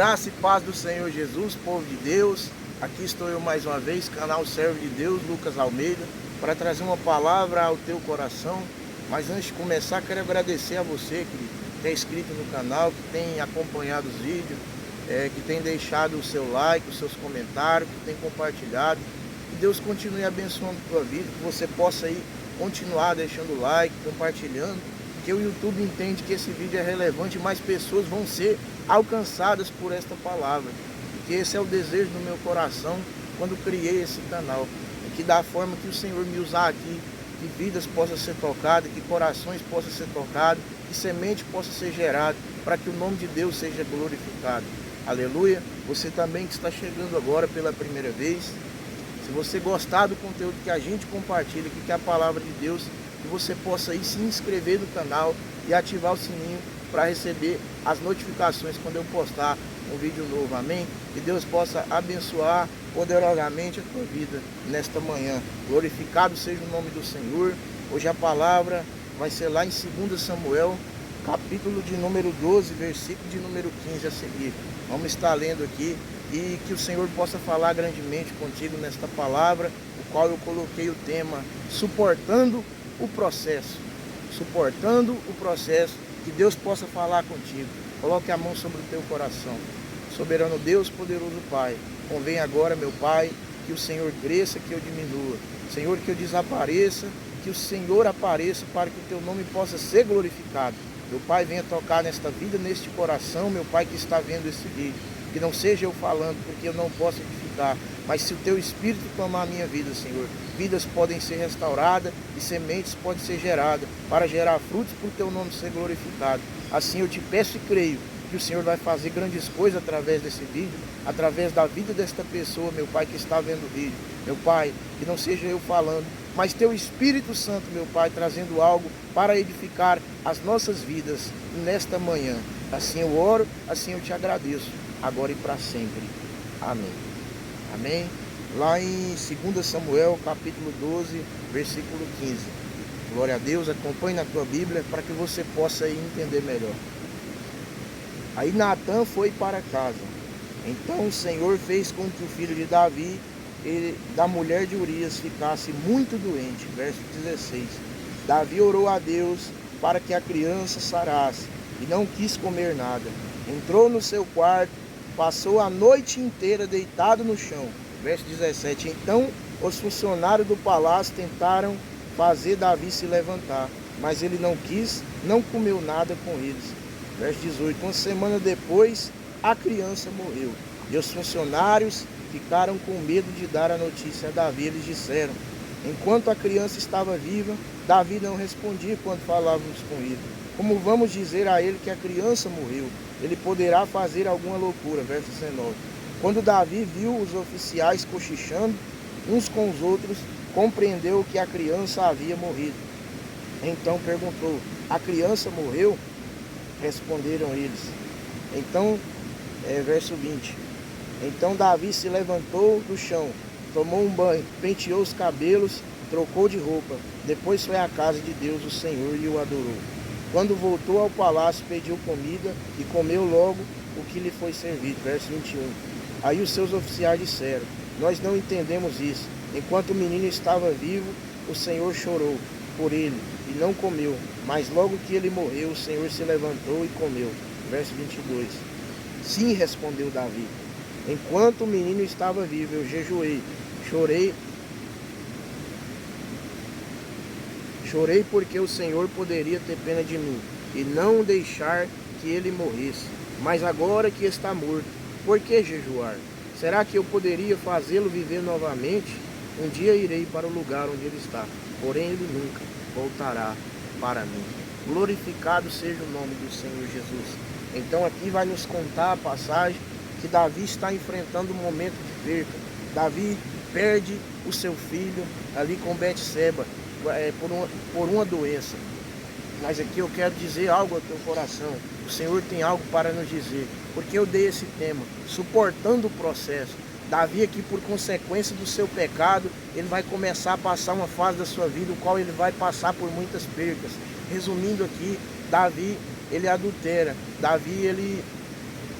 Graça e paz do Senhor Jesus, povo de Deus. Aqui estou eu mais uma vez, canal Servo de Deus, Lucas Almeida, para trazer uma palavra ao teu coração. Mas antes de começar, quero agradecer a você que tem inscrito no canal, que tem acompanhado os vídeos, que tem deixado o seu like, os seus comentários, que tem compartilhado. Que Deus continue abençoando a tua vida, que você possa aí continuar deixando o like, compartilhando, que o YouTube entende que esse vídeo é relevante e mais pessoas vão ser alcançadas por esta palavra. Porque esse é o desejo do meu coração quando criei esse canal. Que da forma que o Senhor me usar aqui, que vidas possam ser tocadas, que corações possam ser tocados, que semente possa ser gerada, para que o nome de Deus seja glorificado. Aleluia. Você também que está chegando agora pela primeira vez, se você gostar do conteúdo que a gente compartilha, que é a palavra de Deus, que você possa aí se inscrever no canal e ativar o sininho para receber as notificações quando eu postar um vídeo novo, amém? Que Deus possa abençoar poderosamente a tua vida nesta manhã. Glorificado seja o nome do Senhor. Hoje a palavra vai ser lá em 2 Samuel, capítulo de número 12, versículo de número 15 a seguir. Vamos estar lendo aqui e que o Senhor possa falar grandemente contigo nesta palavra, o qual eu coloquei o tema suportando o processo. Suportando o processo, que Deus possa falar contigo. Coloque a mão sobre o teu coração. Soberano Deus, poderoso Pai, convém agora, meu Pai, que o Senhor cresça, que eu diminua. Senhor, que eu desapareça, que o Senhor apareça para que o teu nome possa ser glorificado. Meu Pai, venha tocar nesta vida, neste coração, meu Pai que está vendo esse vídeo. Que não seja eu falando, porque eu não posso edificar, mas se o teu Espírito tomar a minha vida, Senhor, vidas podem ser restauradas e sementes podem ser geradas para gerar frutos para o teu nome ser glorificado. Assim eu te peço e creio que o Senhor vai fazer grandes coisas através desse vídeo, através da vida desta pessoa, meu Pai, que está vendo o vídeo. Meu Pai, que não seja eu falando, mas teu Espírito Santo, meu Pai, trazendo algo para edificar as nossas vidas nesta manhã. Assim eu oro, assim eu te agradeço, agora e para sempre. Amém. Amém. Lá em 2 Samuel, capítulo 12, versículo 15. Glória a Deus, acompanhe na tua Bíblia para que você possa aí entender melhor. Aí Natã foi para casa. Então o Senhor fez com que o filho de Davi e da mulher de Urias ficasse muito doente. Verso 16. Davi orou a Deus para que a criança sarasse e não quis comer nada. Entrou no seu quarto, passou a noite inteira deitado no chão. Verso 17. Então os funcionários do palácio tentaram fazer Davi se levantar, mas ele não quis, não comeu nada com eles. Verso 18. Uma semana depois, a criança morreu. E os funcionários ficaram com medo de dar a notícia a Davi. Eles disseram: enquanto a criança estava viva, Davi não respondia quando falávamos com ele. Como vamos dizer a ele que a criança morreu? Ele poderá fazer alguma loucura. Verso 19. Quando Davi viu os oficiais cochichando uns com os outros, compreendeu que a criança havia morrido. Então perguntou: a criança morreu? Responderam eles. Então, verso 20. Então Davi se levantou do chão, tomou um banho, penteou os cabelos, trocou de roupa. Depois foi à casa de Deus, o Senhor, e o adorou. Quando voltou ao palácio, pediu comida e comeu logo o que lhe foi servido. Verso 21. Aí os seus oficiais disseram: nós não entendemos isso. Enquanto o menino estava vivo, o Senhor chorou por ele e não comeu. Mas logo que ele morreu, o Senhor se levantou e comeu. Verso 22. Sim, respondeu Davi. Enquanto o menino estava vivo, eu jejuei, chorei porque o Senhor poderia ter pena de mim e não deixar que ele morresse. Mas agora que está morto, por que jejuar? Será que eu poderia fazê-lo viver novamente? Um dia irei para o lugar onde ele está, porém ele nunca voltará para mim. Glorificado seja o nome do Senhor Jesus. Então aqui vai nos contar a passagem que Davi está enfrentando um momento de perca. Davi perde o seu filho ali com Betseba por uma doença. Mas aqui eu quero dizer algo ao teu coração. O Senhor tem algo para nos dizer. Porque eu dei esse tema, suportando o processo. Davi aqui, por consequência do seu pecado, ele vai começar a passar uma fase da sua vida, o qual ele vai passar por muitas percas. Resumindo aqui, Davi, ele adultera. Davi,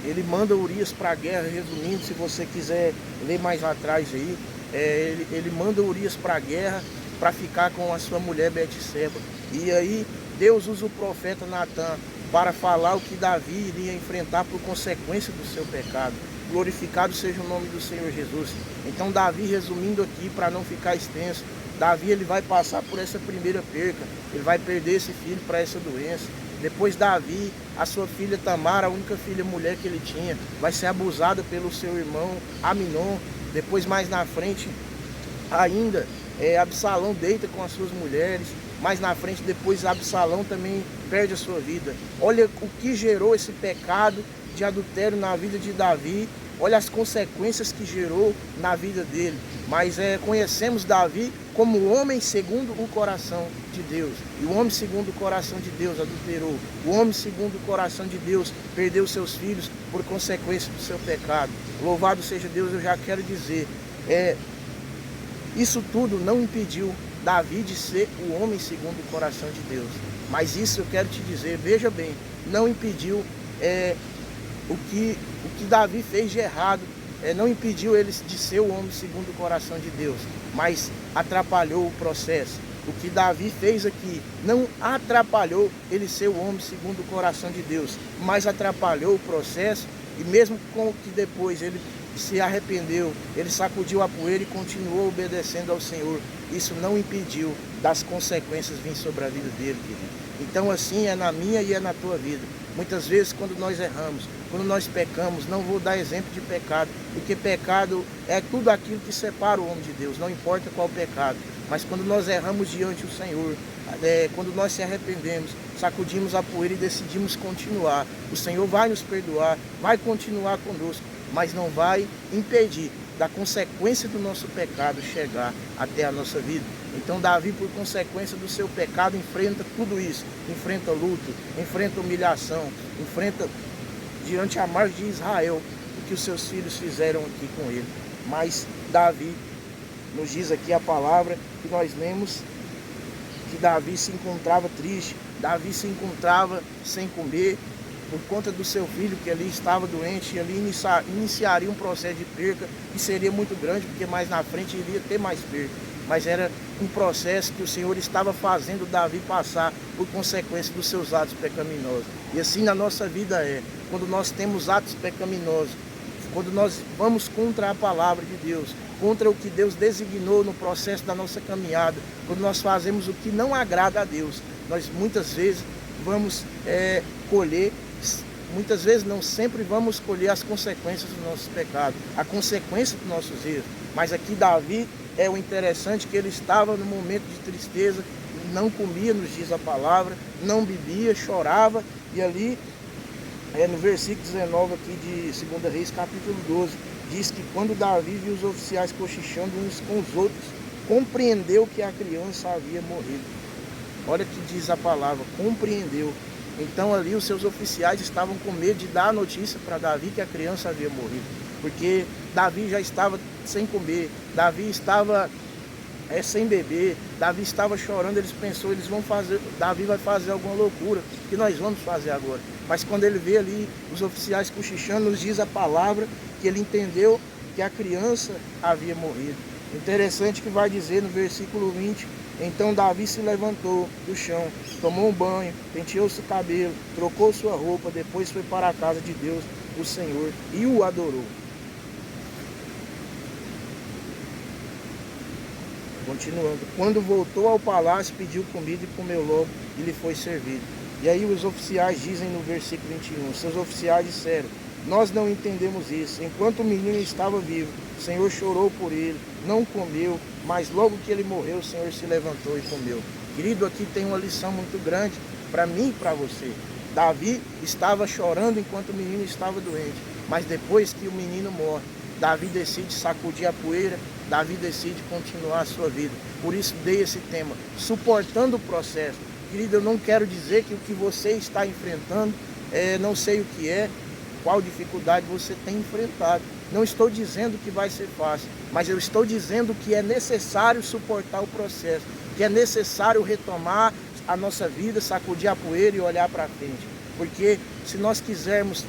ele manda Urias para a guerra, resumindo, se você quiser ler mais atrás aí, ele manda Urias para a guerra para ficar com a sua mulher Betseba. E aí Deus usa o profeta Natan para falar o que Davi iria enfrentar por consequência do seu pecado. Glorificado seja o nome do Senhor Jesus. Então Davi, resumindo aqui para não ficar extenso, Davi ele vai passar por essa primeira perca, ele vai perder esse filho para essa doença. Depois Davi, a sua filha Tamar, a única filha mulher que ele tinha, vai ser abusada pelo seu irmão Aminon. Depois mais na frente ainda, Absalão deita com as suas mulheres. Mais na frente depois Absalão também perde a sua vida. Olha o que gerou esse pecado de adultério na vida de Davi. Olha as consequências que gerou na vida dele. Mas conhecemos Davi como o homem segundo o coração de Deus. E o homem segundo o coração de Deus adulterou. O homem segundo o coração de Deus perdeu seus filhos por consequência do seu pecado. Louvado seja Deus, eu já quero dizer. Isso tudo não impediu Davi de ser o homem segundo o coração de Deus. Mas isso eu quero te dizer, veja bem, não impediu o que Davi fez de errado, não impediu ele de ser o homem segundo o coração de Deus, mas atrapalhou o processo. O que Davi fez aqui não atrapalhou ele ser o homem segundo o coração de Deus, mas atrapalhou o processo, e mesmo com que depois ele se arrependeu, ele sacudiu a poeira e continuou obedecendo ao Senhor, isso não impediu das consequências vir sobre a vida dele, querido. Então assim é na minha e é na tua vida. Muitas vezes quando nós erramos, quando nós pecamos, não vou dar exemplo de pecado, porque pecado é tudo aquilo que separa o homem de Deus, não importa qual pecado. Mas quando nós erramos diante do Senhor, quando nós se arrependemos, sacudimos a poeira e decidimos continuar, o Senhor vai nos perdoar, vai continuar conosco, mas não vai impedir da consequência do nosso pecado chegar até a nossa vida. Então Davi, por consequência do seu pecado, enfrenta tudo isso, enfrenta luto, enfrenta humilhação, enfrenta diante a margem de Israel o que os seus filhos fizeram aqui com ele. Mas Davi, nos diz aqui a palavra que nós lemos, que Davi se encontrava triste, Davi se encontrava sem comer, por conta do seu filho que ali estava doente, e ali iniciaria um processo de perca que seria muito grande, porque mais na frente iria ter mais perca. Mas era um processo que o Senhor estava fazendo Davi passar por consequência dos seus atos pecaminosos. E assim na nossa vida quando nós temos atos pecaminosos, quando nós vamos contra a palavra de Deus, contra o que Deus designou no processo da nossa caminhada, quando nós fazemos o que não agrada a Deus, nós muitas vezes vamos colher, muitas vezes não, sempre vamos colher as consequências dos nossos pecados, a consequência dos nossos erros. Mas aqui Davi, o interessante que ele estava no momento de tristeza, não comia, nos diz a palavra, não bebia, chorava, e ali no versículo 19 aqui de 2 Reis, capítulo 12, diz que quando Davi viu os oficiais cochichando uns com os outros, compreendeu que a criança havia morrido. Olha o que diz a palavra, compreendeu. Então ali os seus oficiais estavam com medo de dar a notícia para Davi que a criança havia morrido, porque Davi já estava sem comer, Davi estava sem beber, Davi estava chorando. Eles pensaram, Davi vai fazer alguma loucura, que nós vamos fazer agora. Mas quando ele vê ali os oficiais cochichando, nos diz a palavra que ele entendeu que a criança havia morrido. Interessante que vai dizer no versículo 20, então Davi se levantou do chão, tomou um banho, penteou-se o cabelo, trocou sua roupa, depois foi para a casa de Deus, o Senhor, e o adorou. Continuando, quando voltou ao palácio, pediu comida e comeu logo, e lhe foi servido. E aí os oficiais dizem no versículo 21, seus oficiais disseram, nós não entendemos isso. Enquanto o menino estava vivo, o Senhor chorou por ele, não comeu, mas logo que ele morreu, o Senhor se levantou e comeu. Querido, aqui tem uma lição muito grande para mim e para você. Davi estava chorando enquanto o menino estava doente, mas depois que o menino morre, Davi decide sacudir a poeira, Davi decide continuar a sua vida. Por isso dei esse tema, suportando o processo. Querido, eu não quero dizer que o que você está enfrentando, não sei o que qual dificuldade você tem enfrentado. Não estou dizendo que vai ser fácil, mas eu estou dizendo que é necessário suportar o processo, que é necessário retomar a nossa vida, sacudir a poeira e olhar para frente. Porque se nós quisermos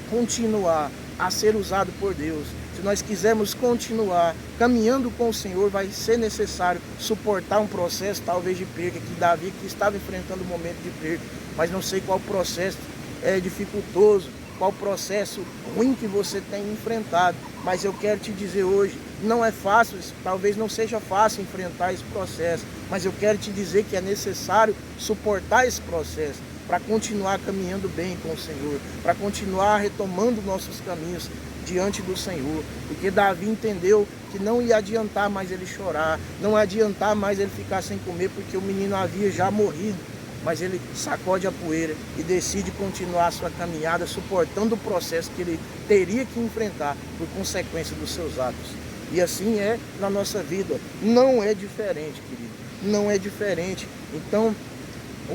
continuar a ser usado por Deus, se nós quisermos continuar caminhando com o Senhor, vai ser necessário suportar um processo talvez de perca, que Davi que estava enfrentando um momento de perca, mas não sei qual processo é dificultoso, qual processo ruim que você tem enfrentado, mas eu quero te dizer hoje, não é fácil, talvez não seja fácil enfrentar esse processo, mas eu quero te dizer que é necessário suportar esse processo para continuar caminhando bem com o Senhor, para continuar retomando nossos caminhos diante do Senhor, porque Davi entendeu que não ia adiantar mais ele chorar, não ia adiantar mais ele ficar sem comer, porque o menino havia já morrido, mas ele sacode a poeira e decide continuar a sua caminhada, suportando o processo que ele teria que enfrentar por consequência dos seus atos. E assim é na nossa vida, não é diferente, querido, não é diferente. Então,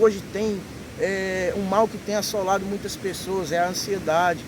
hoje tem um mal que tem assolado muitas pessoas, é a ansiedade.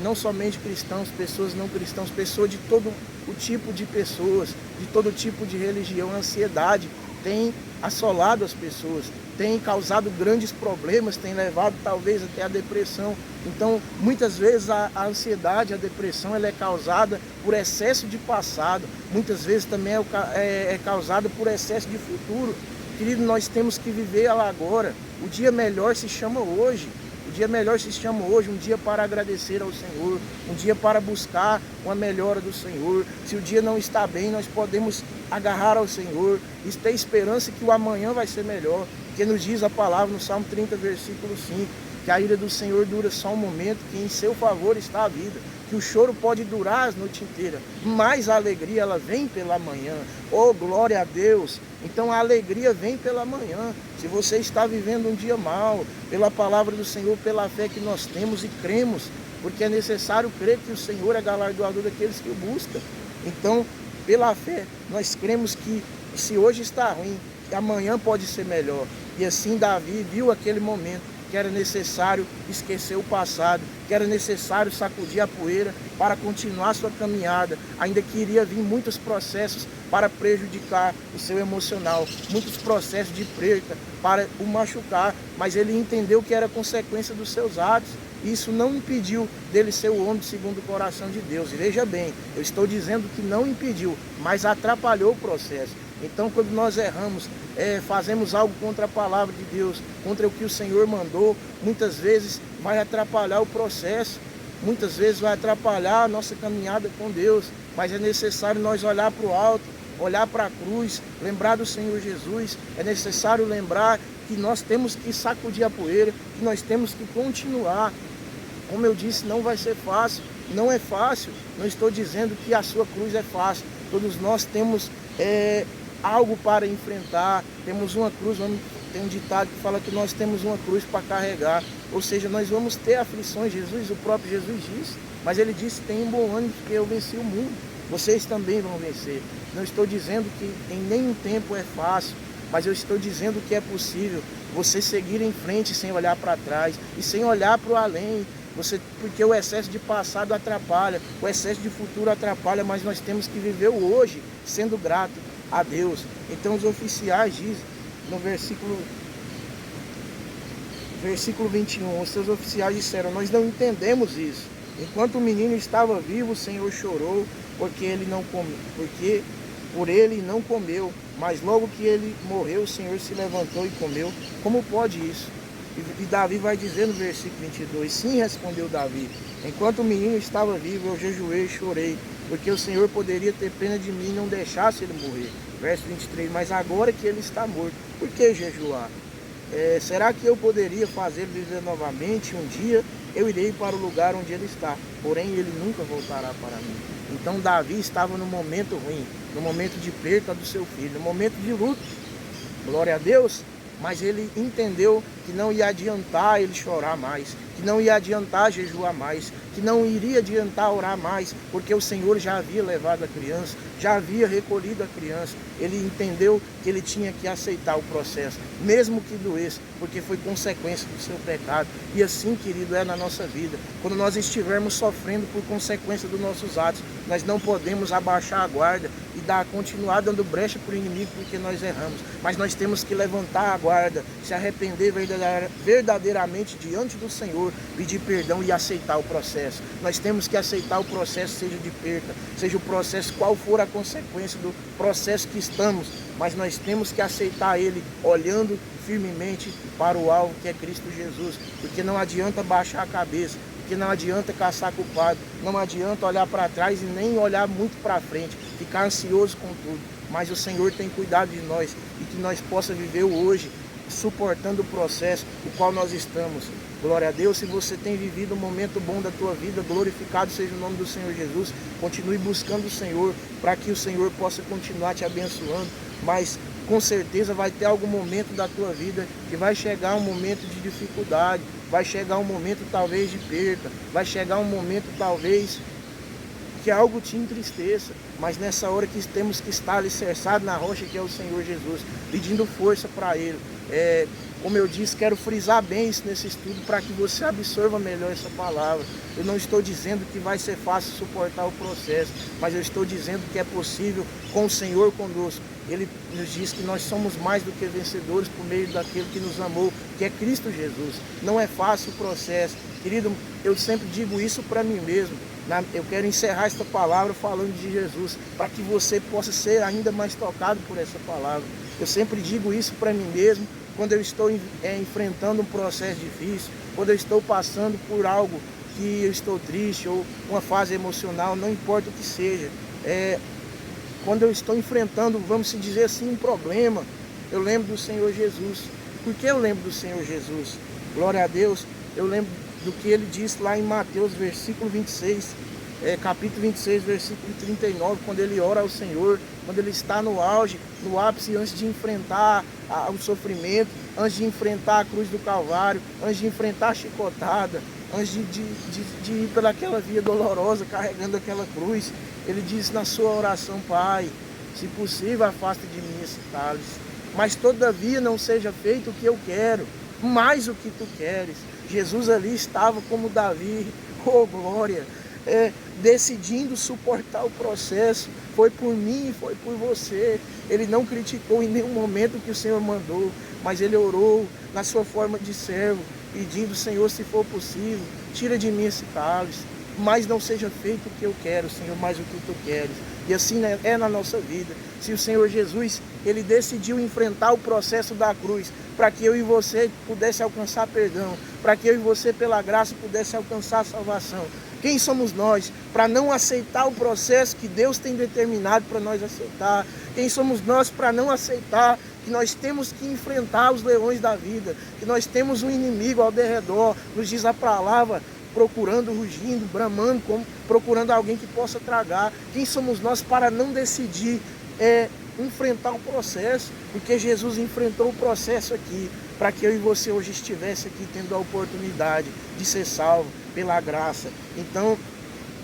Não somente cristãos, pessoas não cristãos, pessoas de todo o tipo de pessoas, de todo tipo de religião. A ansiedade tem assolado as pessoas, tem causado grandes problemas, tem levado talvez até a depressão. Então, muitas vezes a ansiedade, a depressão, ela é causada por excesso de passado, muitas vezes também é causada por excesso de futuro. Querido, nós temos que viver agora. O dia melhor se chama hoje. O dia melhor se chama hoje, um dia para agradecer ao Senhor, um dia para buscar uma melhora do Senhor. Se o dia não está bem, nós podemos agarrar ao Senhor e ter esperança que o amanhã vai ser melhor, porque nos diz a palavra no Salmo 30, versículo 5, que a ira do Senhor dura só um momento, que em seu favor está a vida, que o choro pode durar a noite inteira, mas a alegria ela vem pela manhã. Oh, glória a Deus! Então a alegria vem pela manhã. Se você está vivendo um dia mau, pela palavra do Senhor, pela fé que nós temos e cremos, porque é necessário crer que o Senhor é galardoador daqueles que o buscam. Então, pela fé, nós cremos que se hoje está ruim, amanhã pode ser melhor. E assim Davi viu aquele momento que era necessário esquecer o passado, que era necessário sacudir a poeira para continuar sua caminhada, ainda que iria vir muitos processos para prejudicar o seu emocional, muitos processos de perca para o machucar, mas ele entendeu que era consequência dos seus atos. Isso não impediu dele ser o homem segundo o coração de Deus. E veja bem, eu estou dizendo que não impediu, mas atrapalhou o processo. Então, quando nós erramos, fazemos algo contra a palavra de Deus, contra o que o Senhor mandou, muitas vezes vai atrapalhar o processo, muitas vezes vai atrapalhar a nossa caminhada com Deus, mas é necessário nós olhar para o alto, olhar para a cruz, lembrar do Senhor Jesus, é necessário lembrar que nós temos que sacudir a poeira, que nós temos que continuar. Como eu disse, não vai ser fácil, não é fácil, não estou dizendo que a sua cruz é fácil, todos nós temos algo para enfrentar, temos uma cruz, tem um ditado que fala que nós temos uma cruz para carregar, ou seja, nós vamos ter aflições. O próprio Jesus disse, mas ele disse, tem um bom ânimo porque eu venci o mundo, vocês também vão vencer. Não estou dizendo que em nenhum tempo é fácil, mas eu estou dizendo que é possível você seguir em frente sem olhar para trás e sem olhar para o além, porque o excesso de passado atrapalha, o excesso de futuro atrapalha, mas nós temos que viver o hoje sendo grato a Deus. Então os oficiais dizem no versículo 21, os seus oficiais disseram, nós não entendemos isso. Enquanto o menino estava vivo, o Senhor chorou porque por ele não comeu, mas logo que ele morreu, o Senhor se levantou e comeu. Como pode isso? E Davi vai dizer no versículo 22, sim, respondeu Davi, enquanto o menino estava vivo, eu jejuei e chorei, porque o Senhor poderia ter pena de mim e não deixasse ele morrer. Verso 23, mas agora que ele está morto, por que jejuar? Será que eu poderia fazê-lo viver novamente? Um dia eu irei para o lugar onde ele está, porém ele nunca voltará para mim. Então Davi estava no momento ruim, no momento de perca do seu filho, no momento de luto, glória a Deus, mas ele entendeu que não ia adiantar ele chorar mais, que não ia adiantar jejuar mais, que não iria adiantar orar mais, porque o Senhor já havia levado a criança, já havia recolhido a criança. Ele entendeu que ele tinha que aceitar o processo, mesmo que doesse, porque foi consequência do seu pecado. E assim, querido, é na nossa vida. Quando nós estivermos sofrendo por consequência dos nossos atos, nós não podemos abaixar a guarda e continuar dando brecha para o inimigo porque nós erramos. Mas nós temos que levantar a guarda, se arrepender verdadeiramente diante do Senhor, pedir perdão e aceitar o processo. Nós temos que aceitar o processo, seja de perca, seja o processo, qual for a consequência do processo que estamos, mas nós temos que aceitar ele olhando firmemente para o alvo que é Cristo Jesus, porque não adianta baixar a cabeça, porque não adianta caçar culpado, não adianta olhar para trás e nem olhar muito para frente, ficar ansioso com tudo, mas o Senhor tem cuidado de nós e que nós possamos viver o hoje, suportando o processo o qual nós estamos. Glória a Deus. Se você tem vivido um momento bom da tua vida, glorificado seja o nome do Senhor Jesus. Continue buscando o Senhor, para que o Senhor possa continuar te abençoando, mas com certeza vai ter algum momento da tua vida que vai chegar um momento de dificuldade, vai chegar um momento talvez de perda, vai chegar um momento talvez que algo te entristeça, mas nessa hora que temos que estar alicerçados na rocha que é o Senhor Jesus, pedindo força para Ele. Como eu disse, quero frisar bem isso nesse estudo para que você absorva melhor essa palavra. Eu não estou dizendo que vai ser fácil suportar o processo, mas eu estou dizendo que é possível com o Senhor conosco. Ele nos diz que nós somos mais do que vencedores por meio daquele que nos amou, que é Cristo Jesus. Não é fácil o processo. Querido, eu sempre digo isso para mim mesmo. Eu quero encerrar esta palavra falando de Jesus, para que você possa ser ainda mais tocado por essa palavra. Eu sempre digo isso para mim mesmo, quando eu estou enfrentando um processo difícil, quando eu estou passando por algo que eu estou triste, ou uma fase emocional, não importa o que seja. Quando eu estou enfrentando, vamos se dizer assim, um problema, eu lembro do Senhor Jesus. Por que eu lembro do Senhor Jesus? Glória a Deus, eu lembro do que ele disse lá em Mateus, versículo 26, capítulo 26, versículo 39, quando ele ora ao Senhor, quando ele está no auge, no ápice, antes de enfrentar o sofrimento, antes de enfrentar a cruz do Calvário, antes de enfrentar a chicotada, antes de ir pelaquela via dolorosa, carregando aquela cruz, ele disse na sua oração: Pai, se possível, afasta de mim esse cálice, mas todavia não seja feito o que eu quero, mas o que tu queres. Jesus ali estava como Davi, oh glória, decidindo suportar o processo. Foi por mim, foi por você. Ele não criticou em nenhum momento o que o Senhor mandou, mas ele orou na sua forma de servo, pedindo: Senhor, se for possível, tira de mim esse cálice, mas não seja feito o que eu quero, Senhor, mas o que tu queres. E assim é na nossa vida. Se o Senhor Jesus, ele decidiu enfrentar o processo da cruz, para que eu e você pudesse alcançar perdão, para que eu e você, pela graça, pudesse alcançar a salvação. Quem somos nós para não aceitar o processo que Deus tem determinado para nós aceitar? Quem somos nós para não aceitar que nós temos que enfrentar os leões da vida, que nós temos um inimigo ao derredor, nos diz a palavra, procurando, rugindo, bramando, procurando alguém que possa tragar? Quem somos nós para não decidir enfrentar o processo? Porque Jesus enfrentou o processo aqui, para que eu e você hoje estivesse aqui tendo a oportunidade de ser salvo pela graça. Então,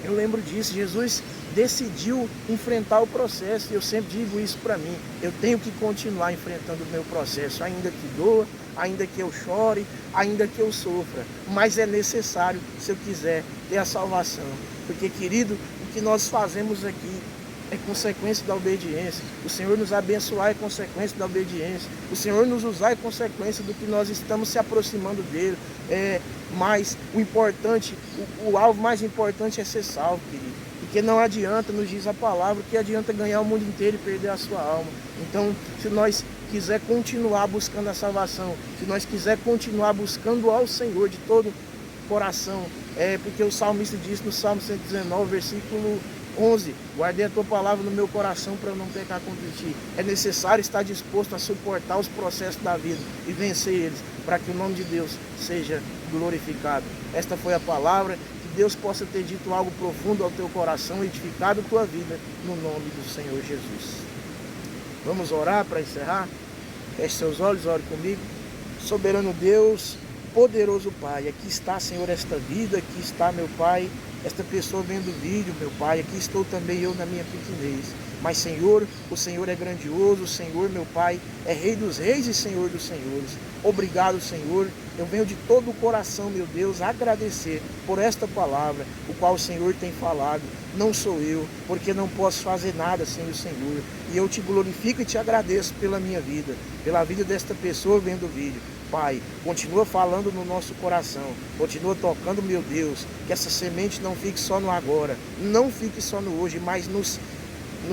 eu lembro disso, Jesus decidiu enfrentar o processo, e eu sempre digo isso para mim: eu tenho que continuar enfrentando o meu processo, ainda que doa, ainda que eu chore, ainda que eu sofra, mas é necessário se eu quiser ter a salvação. Porque, querido, o que nós fazemos aqui é consequência da obediência. O Senhor nos abençoar é consequência da obediência. O Senhor nos usar é consequência do que nós estamos se aproximando dele. Mas o importante, o alvo mais importante é ser salvo, querido. Porque não adianta, nos diz a palavra, que adianta ganhar o mundo inteiro e perder a sua alma. Então, se nós quiser continuar buscando a salvação, se nós quiser continuar buscando ao Senhor de todo coração, porque o salmista diz no Salmo 119, versículo 11, guardei a tua palavra no meu coração para eu não pecar contra ti. É necessário estar disposto a suportar os processos da vida e vencer eles, para que o nome de Deus seja glorificado. Esta foi a palavra. Que Deus possa ter dito algo profundo ao teu coração, edificado a tua vida, no nome do Senhor Jesus. Vamos orar para encerrar? Feche seus olhos, ore comigo. Soberano Deus, poderoso Pai, aqui está, Senhor, esta vida, aqui está, meu Pai, esta pessoa vendo o vídeo, meu Pai, aqui estou também eu na minha pequenez. Mas, Senhor, o Senhor é grandioso, o Senhor, meu Pai, é Rei dos reis e Senhor dos senhores. Obrigado, Senhor. Eu venho de todo o coração, meu Deus, agradecer por esta palavra, o qual o Senhor tem falado. Não sou eu, porque não posso fazer nada sem o Senhor. E eu te glorifico e te agradeço pela minha vida, pela vida desta pessoa vendo o vídeo. Pai, continua falando no nosso coração, continua tocando, meu Deus, que essa semente não fique só no agora, não fique só no hoje, mas nos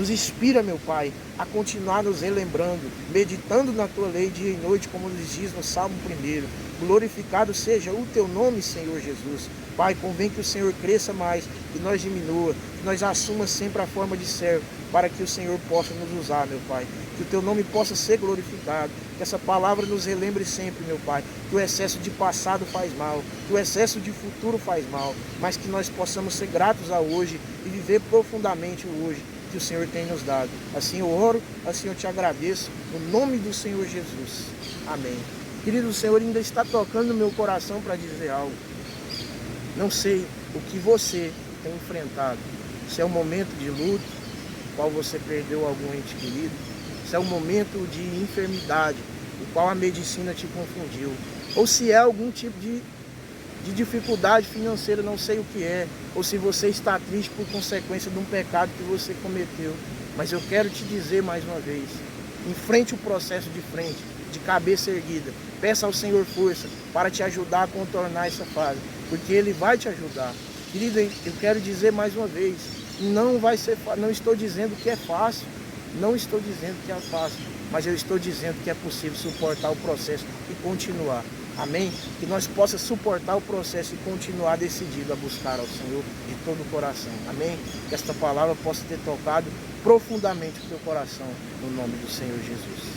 inspira, meu Pai, a continuar nos relembrando, meditando na Tua lei dia e noite, como nos diz no Salmo 1. Glorificado seja o Teu nome, Senhor Jesus. Pai, convém que o Senhor cresça mais, que nós diminua, que nós assuma sempre a forma de servo, para que o Senhor possa nos usar, meu Pai. Que o Teu nome possa ser glorificado, que essa palavra nos relembre sempre, meu Pai, que o excesso de passado faz mal, que o excesso de futuro faz mal, mas que nós possamos ser gratos a hoje e viver profundamente o hoje que o Senhor tem nos dado. Assim eu oro, assim eu te agradeço, no nome do Senhor Jesus. Amém. Querido, o Senhor ainda está tocando no meu coração para dizer algo. Não sei o que você tem enfrentado. Se é um momento de luto, no qual você perdeu algum ente querido. Se é um momento de enfermidade, o qual a medicina te confundiu. Ou se é algum tipo de dificuldade financeira, não sei o que é, ou se você está triste por consequência de um pecado que você cometeu. Mas eu quero te dizer mais uma vez, enfrente o processo de frente, de cabeça erguida. Peça ao Senhor força para te ajudar a contornar essa fase, porque Ele vai te ajudar. Querido, eu quero dizer mais uma vez, não vai ser, não estou dizendo que é fácil, não estou dizendo que é fácil, mas eu estou dizendo que é possível suportar o processo e continuar. Amém? Que nós possamos suportar o processo e continuar decidido a buscar ao Senhor de todo o coração. Amém? Que esta palavra possa ter tocado profundamente o teu coração, no nome do Senhor Jesus.